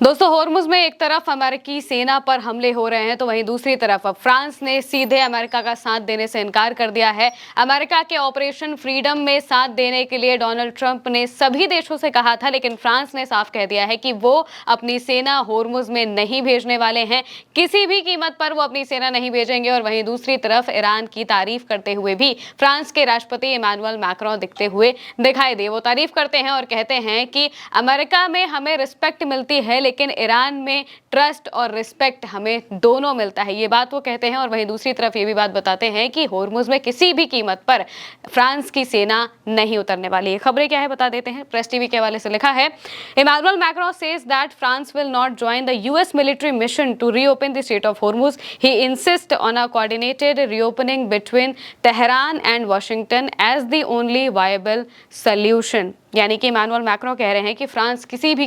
दोस्तों, होर्मुज में एक तरफ अमेरिकी सेना पर हमले हो रहे हैं तो वहीं दूसरी तरफ अब फ्रांस ने सीधे अमेरिका का साथ देने से इनकार कर दिया है। अमेरिका के ऑपरेशन फ्रीडम में साथ देने के लिए डोनाल्ड ट्रंप ने सभी देशों से कहा था, लेकिन फ्रांस ने साफ कह दिया है कि वो अपनी सेना होर्मुज में नहीं भेजने वाले हैं। किसी भी कीमत पर वो अपनी सेना नहीं भेजेंगे। और वहीं दूसरी तरफ ईरान की तारीफ करते हुए भी फ्रांस के राष्ट्रपति इमानुएल मैक्रों दिखते हुए दिखाई दिए। वो तारीफ करते हैं और कहते हैं कि अमेरिका में हमें रिस्पेक्ट मिलती है, लेकिन ईरान में ट्रस्ट और रिस्पेक्ट हमें दोनों मिलता है, ये बात वो कहते हैं। और वहीं दूसरी तरफ ये भी बात बताते हैं कि होर्मुज में किसी भी कीमत पर फ्रांस की सेना नहीं उतरने वाली है। खबरें क्या है बता देते हैं। प्रेस टीवी के हवाले से लिखा है, Emmanuel Macron says that France will not join the US military mission to reopen the Strait of Hormuz. He insist on a coordinated reopening between Tehran and Washington as the only viable solution. यानी कि Emmanuel Macron कह रहे हैं कि France किसी भी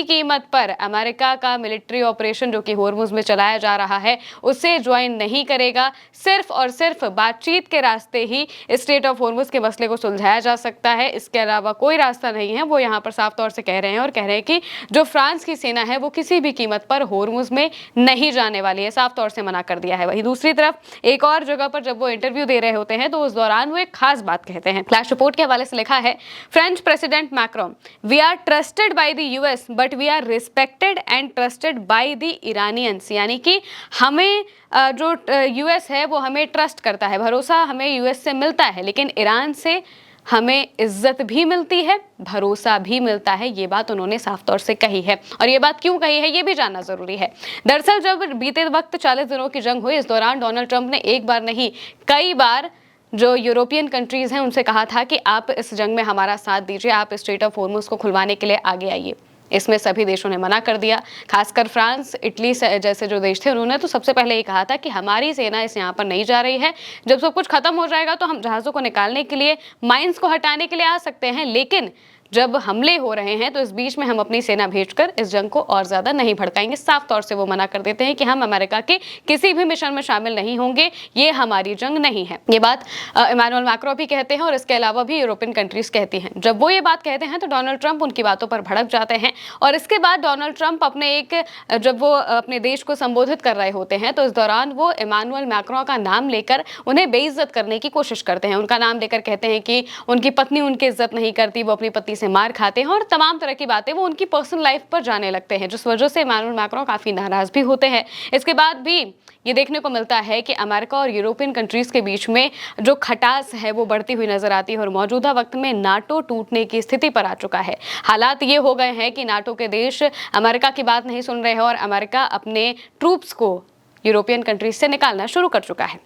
कीमत पर अमेरिका का मिलिट्री ऑपरेशन जो कि होर्मुज में चलाया जा रहा है उसे ज्वाइन नहीं करेगा। सिर्फ और सिर्फ बातचीत के रास्ते ही स्ट्रेट ऑफ होर्मुज के मसले को सुलझाया जा सकता है, इसके अलावा कोई रास्ता नहीं है। वो यहाँ पर साफ तौर से कह रहे हैं और कह रहे हैं कि जो फ्रांस की सेना है वो किसी भी कीमत पर होर्मुज में नहीं जाने वाली है, साफ तौर से मना कर दिया है। वहीं दूसरी तरफ एक और जगह पर जब वो इंटरव्यू दे रहे होते हैं तो उस दौरान वो एक खास बात कहते हैं। फ्लैश रिपोर्ट के हवाले से लिखा है, French president Macron, we are trusted by the US but we are respected and trusted by the Iranians. यानी कि हमें जो यूएस है वो हमें ट्रस्ट करता है, भरोसा हमें यूएस से मिलता है, लेकिन ईरान से हमें इज्जत भी मिलती है, भरोसा भी मिलता है। ये बात उन्होंने साफ तौर से कही है। और ये बात क्यों कही है ये भी जानना जरूरी है। दरअसल जब बीते वक्त 40 दिनों की जंग हुई, इस दौरान डोनाल्ड ट्रंप ने एक बार नहीं कई बार जो यूरोपियन कंट्रीज हैं उनसे कहा था कि आप इस जंग में हमारा साथ दीजिए, आप स्ट्रेट ऑफ होर्मुज को खुलवाने के लिए आगे आइए। इसमें सभी देशों ने मना कर दिया, खासकर फ्रांस, इटली जैसे जो देश थे उन्होंने तो सबसे पहले ये कहा था कि हमारी सेना इस यहाँ पर नहीं जा रही है, जब सब कुछ खत्म हो जाएगा तो हम जहाज़ों को निकालने के लिए, माइंस को हटाने के लिए आ सकते हैं, लेकिन जब हमले हो रहे हैं तो इस बीच में हम अपनी सेना भेजकर इस जंग को और ज्यादा नहीं भड़काएंगे। साफ तौर से वो मना कर देते हैं कि हम अमेरिका के किसी भी मिशन में शामिल नहीं होंगे, ये हमारी जंग नहीं है। ये बात इमानुएल मैक्रों भी कहते हैं और इसके अलावा भी यूरोपियन कंट्रीज कहती हैं। जब वो ये बात कहते हैं तो डोनाल्ड ट्रंप उनकी बातों पर भड़क जाते हैं और इसके बाद डोनाल्ड ट्रंप जब वो अपने देश को संबोधित कर रहे होते हैं तो इस दौरान वो इमानुएल मैक्रों का नाम लेकर उन्हें बेइज्जत करने की कोशिश करते हैं। उनका नाम लेकर कहते हैं कि उनकी पत्नी उनकी इज्जत नहीं करती, वो अपनी पत्नी से मार खाते हैं और तमाम तरह की बातें वो उनकी पर्सनल लाइफ पर जाने लगते हैं, जिस वजह से इमानुएल मैक्रों काफी नाराज भी होते हैं। इसके बाद भी ये देखने को मिलता है कि अमेरिका और यूरोपियन कंट्रीज के बीच में जो खटास है वो बढ़ती हुई नजर आती है और मौजूदा वक्त में नाटो टूटने की स्थिति पर आ चुका है। हालात ये हो गए हैं कि नाटो के देश अमेरिका की बात नहीं सुन रहे हैं और अमेरिका अपने ट्रूप्स को यूरोपियन कंट्रीज से निकालना शुरू कर चुका है।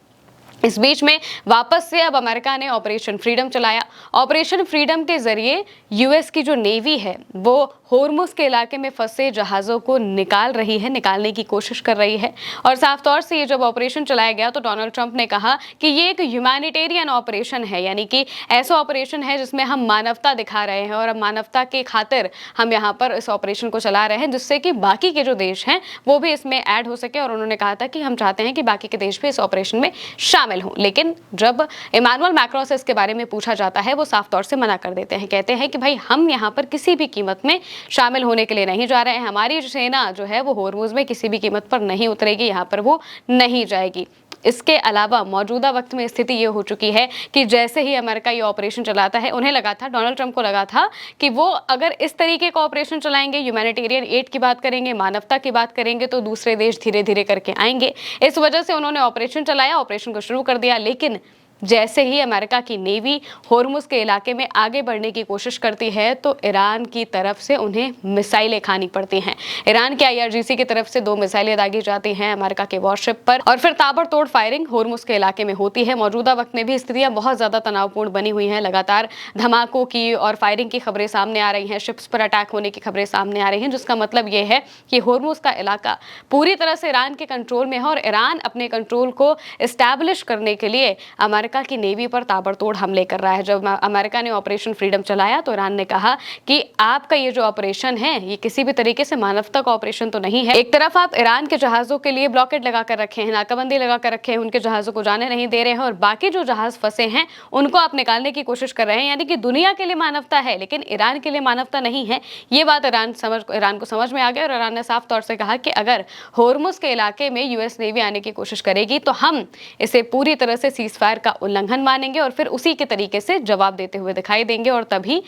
इस बीच में वापस से अब अमेरिका ने ऑपरेशन फ्रीडम चलाया। ऑपरेशन फ्रीडम के जरिए यूएस की जो नेवी है वो होर्मुज के इलाके में फंसे जहाज़ों को निकालने की कोशिश कर रही है। और साफ तौर से ये जब ऑपरेशन चलाया गया तो डोनाल्ड ट्रंप ने कहा कि ये एक ह्यूमैनिटेरियन ऑपरेशन है, यानी कि ऐसा ऑपरेशन है जिसमें हम मानवता दिखा रहे हैं और अब मानवता के खातिर हम यहाँ पर इस ऑपरेशन को चला रहे हैं, जिससे कि बाकी के जो देश हैं वो भी इसमें ऐड हो सके। और उन्होंने कहा था कि हम चाहते हैं कि बाकी के देश भी इस ऑपरेशन में शामिल हों। लेकिन जब इमानुएल मैक्रों से इसके बारे में पूछा जाता है वो साफ तौर से मना कर देते हैं, कहते हैं कि भाई हम यहाँ पर किसी भी कीमत में शामिल होने के लिए नहीं जा रहे हैं, हमारी सेना जो है वो होर्मुज में किसी भी कीमत पर नहीं उतरेगी, यहाँ पर वो नहीं जाएगी। इसके अलावा मौजूदा वक्त में स्थिति ये हो चुकी है कि जैसे ही अमेरिका ये ऑपरेशन चलाता है, उन्हें लगा था, डोनाल्ड ट्रंप को लगा था कि वो अगर इस तरीके का ऑपरेशन चलाएंगे, ह्यूमैनिटेरियन एड की बात करेंगे, मानवता की बात करेंगे, तो दूसरे देश धीरे धीरे करके आएंगे। इस वजह से उन्होंने ऑपरेशन चलाया, ऑपरेशन को शुरू कर दिया। लेकिन जैसे ही अमेरिका की नेवी होर्मुज के इलाके में आगे बढ़ने की कोशिश करती है तो ईरान की तरफ से उन्हें मिसाइलें खानी पड़ती हैं। ईरान के आईआरजीसी की तरफ से 2 मिसाइलें दागी जाती हैं अमेरिका के वॉरशिप पर और फिर ताबड़तोड़ फायरिंग होर्मुज के इलाके में होती है। मौजूदा वक्त में भी स्थितियां बहुत ज्यादा तनावपूर्ण बनी हुई हैं। लगातार धमाकों की और फायरिंग की खबरें सामने आ रही हैं, शिप्स पर अटैक होने की खबरें सामने आ रही हैं, जिसका मतलब यह है कि होर्मुज का इलाका पूरी तरह से ईरान के कंट्रोल में है और ईरान अपने कंट्रोल को एस्टैब्लिश करने के लिए अमेरिका अमेरिका की नेवी पर ताबड़तोड़ हमले कर रहा है। जब अमेरिका ने ऑपरेशन फ्रीडम चलाया तो ईरान ने कहा कि आपका ये जो ऑपरेशन है ये किसी भी तरीके से मानवता का ऑपरेशन तो नहीं है। एक तरफ आप ईरान के जहाजों के लिए ब्लॉकेट लगा कर रखे हैं, नाकाबंदी लगा कर रखे हैं, उनके जहाजों को जाने नहीं दे रहे हैं, और बाकी जो जहाज फंसे हैं उनको आप निकालने की कोशिश कर रहे हैं। यानी कि दुनिया के लिए मानवता है लेकिन ईरान के लिए मानवता नहीं है। ये बात ईरान को समझ में आ गया और ईरान ने साफ तौर से कहा कि अगर होर्मुज के इलाके में यूएस नेवी आने की कोशिश करेगी तो हम इसे पूरी तरह से सीजफायर का उल्लंघन मानेंगे और फिर उसी के तरीके से जवाब देते हुए दिखाई देंगे। और तभी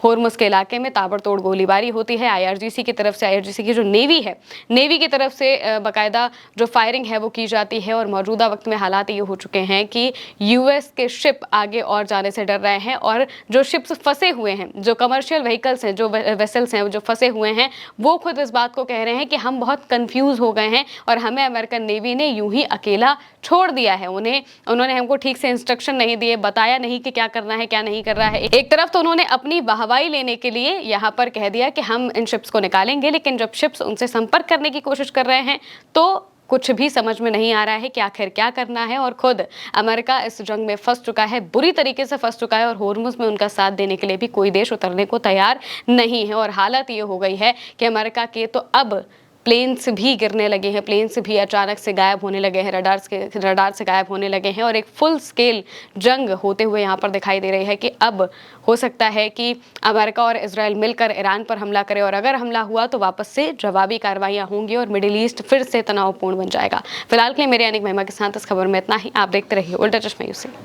होर्मुज के इलाके में ताबड़तोड़ गोलीबारी होती है। आईआरजीसी की तरफ से, आईआरजीसी की जो नेवी है, नेवी की तरफ से बाकायदा जो फायरिंग है वो की जाती है। और मौजूदा वक्त में हालात ये हो चुके हैं कि यूएस के शिप आगे और जाने से डर रहे हैं और जो शिप्स फंसे हुए हैं, जो कमर्शियल व्हीकल्स हैं, जो वेसल्स हैं जो फंसे हुए हैं, वो खुद इस बात को कह रहे हैं कि हम बहुत कंफ्यूज हो गए हैं और हमें अमेरिकन नेवी ने यूं ही अकेला छोड़ दिया है। उन्होंने हमको ठीक से इंस्ट्रक्शन नहीं दिए, बताया नहीं कि क्या करना है क्या नहीं कर रहा है। एक तरफ तो उन्होंने अपनी हवाई लेने के लिए यहां पर कह दिया कि हम इन शिप्स को निकालेंगे, लेकिन जब शिप्स उनसे संपर्क करने की कोशिश कर रहे हैं तो कुछ भी समझ में नहीं आ रहा है कि आखिर क्या करना है। और खुद अमेरिका इस जंग में फंस चुका है, बुरी तरीके से फंस चुका है, और होर्मुज में उनका साथ देने के लिए भी कोई देश उतरने को तैयार नहीं है। और हालत ये हो गई है कि अमेरिका के तो अब प्लेन्स भी गिरने लगे हैं, प्लेन्स भी अचानक से गायब होने लगे हैं, रडार से गायब होने लगे हैं, और एक फुल स्केल जंग होते हुए यहाँ पर दिखाई दे रही है कि अब हो सकता है कि अमेरिका और इजराइल मिलकर ईरान पर हमला करे, और अगर हमला हुआ तो वापस से जवाबी कार्रवाइयाँ होंगी और मिडिल ईस्ट फिर से तनावपूर्ण बन जाएगा। फिलहाल के लिए मेरे यानी महिमा के साथ इस खबर में इतना ही। आप देखते रहिए उल्टा चश्मा यूसी।